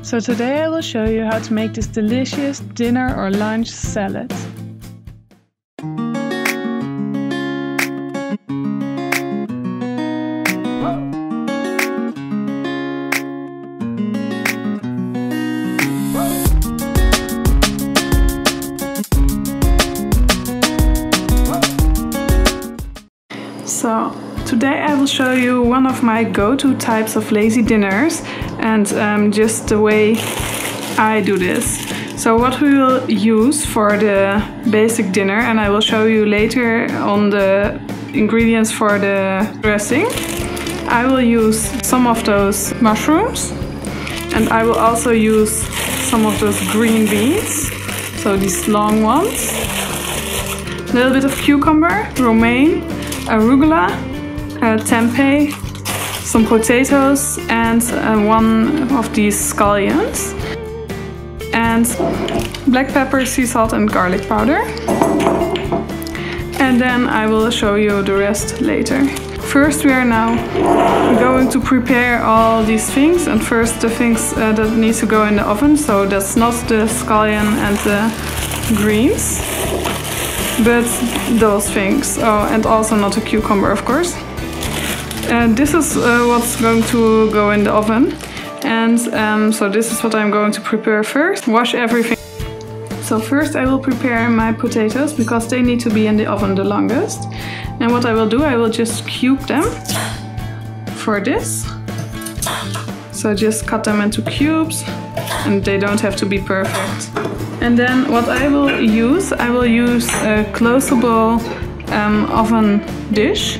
So today I will show you how to make this delicious dinner or lunch salad. So today I will show you one of my go-to types of lazy dinners and just the way I do this. So what we will use for the basic dinner, and I will show you later on the ingredients for the dressing. I will use some of those mushrooms, and I will also use some of those green beans, so these long ones. A little bit of cucumber, romaine, arugula, tempeh, some potatoes, and one of these scallions, and black pepper, sea salt and garlic powder. And then I will show you the rest later. First we are now going to prepare all these things, and first the things that need to go in the oven. So that's not the scallion and the greens, but those things. Oh, and also not a cucumber, of course. And this is what's going to go in the oven. And so this is what I'm going to prepare first. Wash everything. So first I will prepare my potatoes, because they need to be in the oven the longest. And what I will do, I will just cube them for this. So just cut them into cubes, and they don't have to be perfect. And then what I will use a closable oven dish.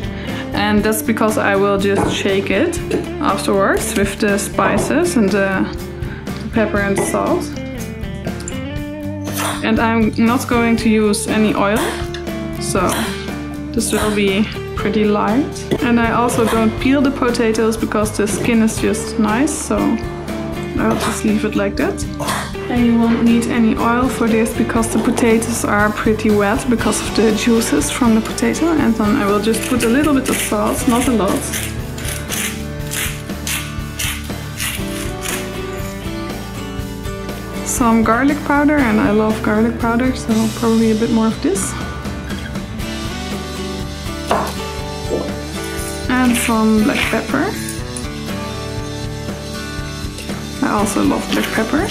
And that's because I will just shake it afterwards with the spices and the pepper and salt. And I'm not going to use any oil, so this will be pretty light. And I also don't peel the potatoes because the skin is just nice, so I'll just leave it like that. And you won't need any oil for this because the potatoes are pretty wet because of the juices from the potato. And then I will just put a little bit of salt, not a lot. Some garlic powder, and I love garlic powder, so probably a bit more of this. And some black pepper. I also love black pepper.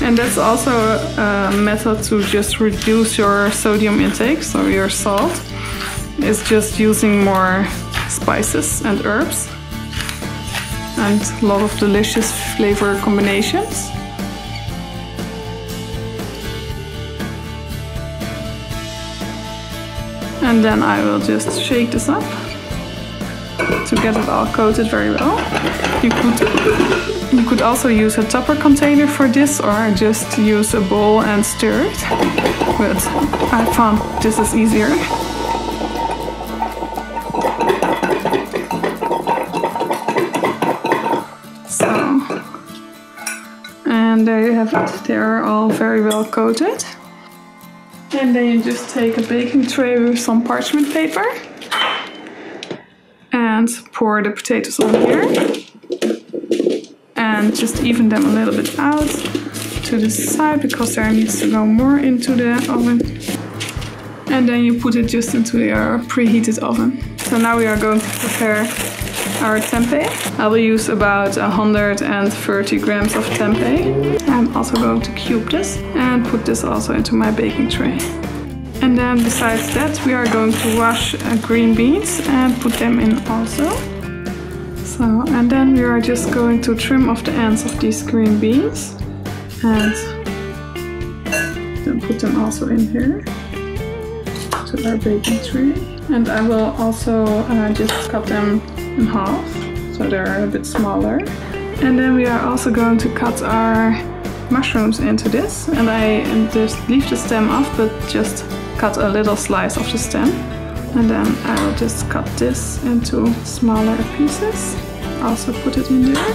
And that's also a method to just reduce your sodium intake, so your salt. It's just using more spices and herbs and a lot of delicious flavor combinations. And then I will just shake this up to get it all coated very well. You could also use a Tupper container for this, or just use a bowl and stir it. But I found this is easier. So, and there you have it. They are all very well coated. And then you just take a baking tray with some parchment paper and pour the potatoes on here. And just even them a little bit out to the side, because there needs to go more into the oven. And then you put it just into your preheated oven. So now we are going to prepare our tempeh. I will use about 130 grams of tempeh. I'm also going to cube this and put this also into my baking tray. And then besides that, we are going to wash green beans and put them in also. So, and then we are just going to trim off the ends of these green beans and then put them also in here to our baking tray. And I will also just cut them in half, so they're a bit smaller. And then we are also going to cut our mushrooms into this. And I just leave the stem off, but just cut a little slice of the stem. And then I will just cut this into smaller pieces. Also put it in there.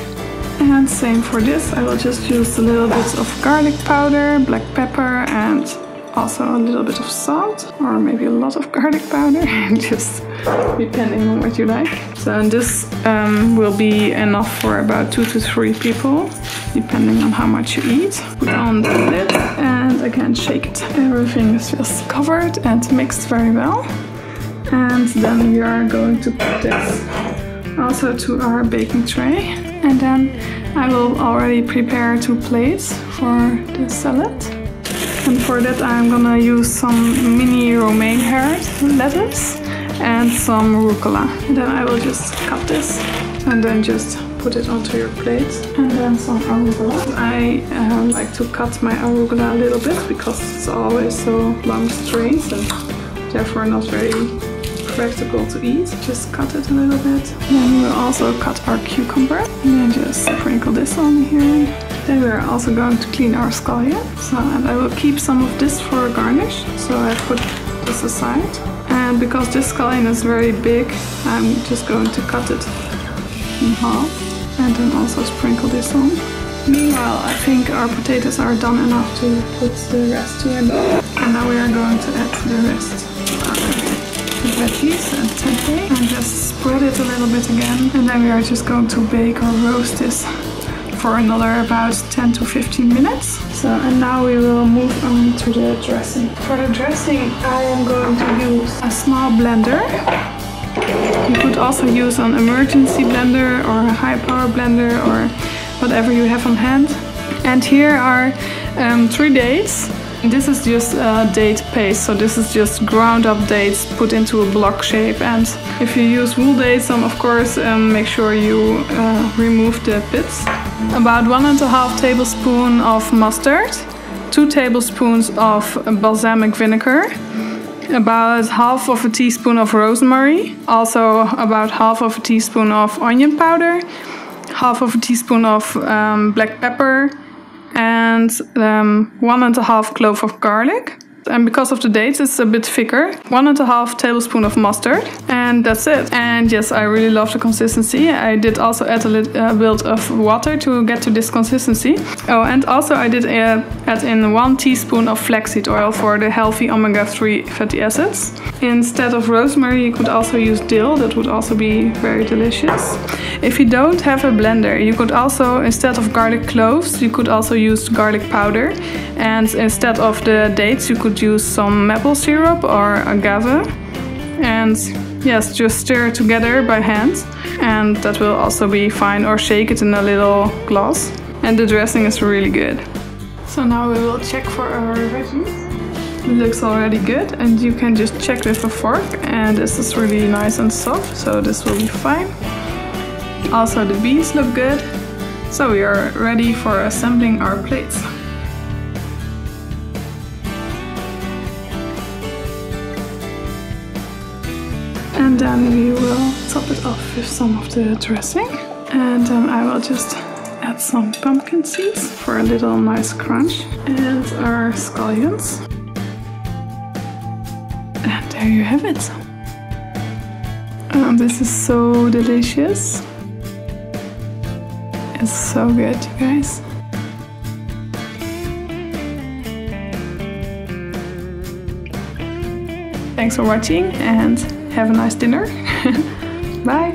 And same for this, I will just use a little bit of garlic powder, black pepper, and also a little bit of salt, or maybe a lot of garlic powder, just depending on what you like. So So this will be enough for about 2 to 3 people, depending on how much you eat. Put on the lid and again shake it. Everything is just covered and mixed very well. And then we are going to put this also to our baking tray. And then I will already prepare 2 plates for the salad. And for that I'm gonna use some mini romaine haired lettuce and some rucola. And then I will just cut this and then just put it onto your plate. And then some arugula. I like to cut my arugula a little bit because it's always so long strings and therefore not very practical to eat. Just cut it a little bit. Then we'll also cut our cucumber and then just sprinkle this on here. Then we're also going to clean our scallion. So, and I will keep some of this for a garnish. So I put this aside. And because this scallion is very big, I'm just going to cut it in half. And then also sprinkle this on. Meanwhile, I think our potatoes are done enough to put the rest to in. And now we are going to add the rest. Veggies and tempeh and just spread it a little bit again, and then we are just going to bake or roast this for another about 10 to 15 minutes. So, and now we will move on to the dressing. For the dressing I am going to use a small blender. You could also use an emergency blender or a high power blender or whatever you have on hand. And here are 3 dates. This is just date paste, so this is just ground up dates put into a block shape. And if you use wool dates, then of course make sure you remove the pits. About 1.5 tablespoons of mustard, 2 tablespoons of balsamic vinegar, about half of a teaspoon of rosemary, also about half of a teaspoon of onion powder, half of a teaspoon of black pepper, and 1.5 clove of garlic. And because of the dates, it's a bit thicker. 1.5 tablespoon of mustard, and that's it. And yes, I really love the consistency. I did also add a little bit of water to get to this consistency. Oh, and also I did add in 1 teaspoon of flaxseed oil for the healthy omega-3 fatty acids. Instead of rosemary, you could also use dill. That would also be very delicious. If you don't have a blender, you could also, instead of garlic cloves, you could also use garlic powder. And instead of the dates, you could use some maple syrup or agave. And yes, just stir it together by hand. And that will also be fine, or shake it in a little glass. And the dressing is really good. So now we will check for our veggies. It looks already good, and you can just check with a fork, and this is really nice and soft, so this will be fine. Also the beans look good, so we are ready for assembling our plates. And then we will top it off with some of the dressing, and then I will just add some pumpkin seeds for a little nice crunch, and our scallions. And there you have it. This is so delicious. It's so good, you guys. Thanks for watching and have a nice dinner. Bye.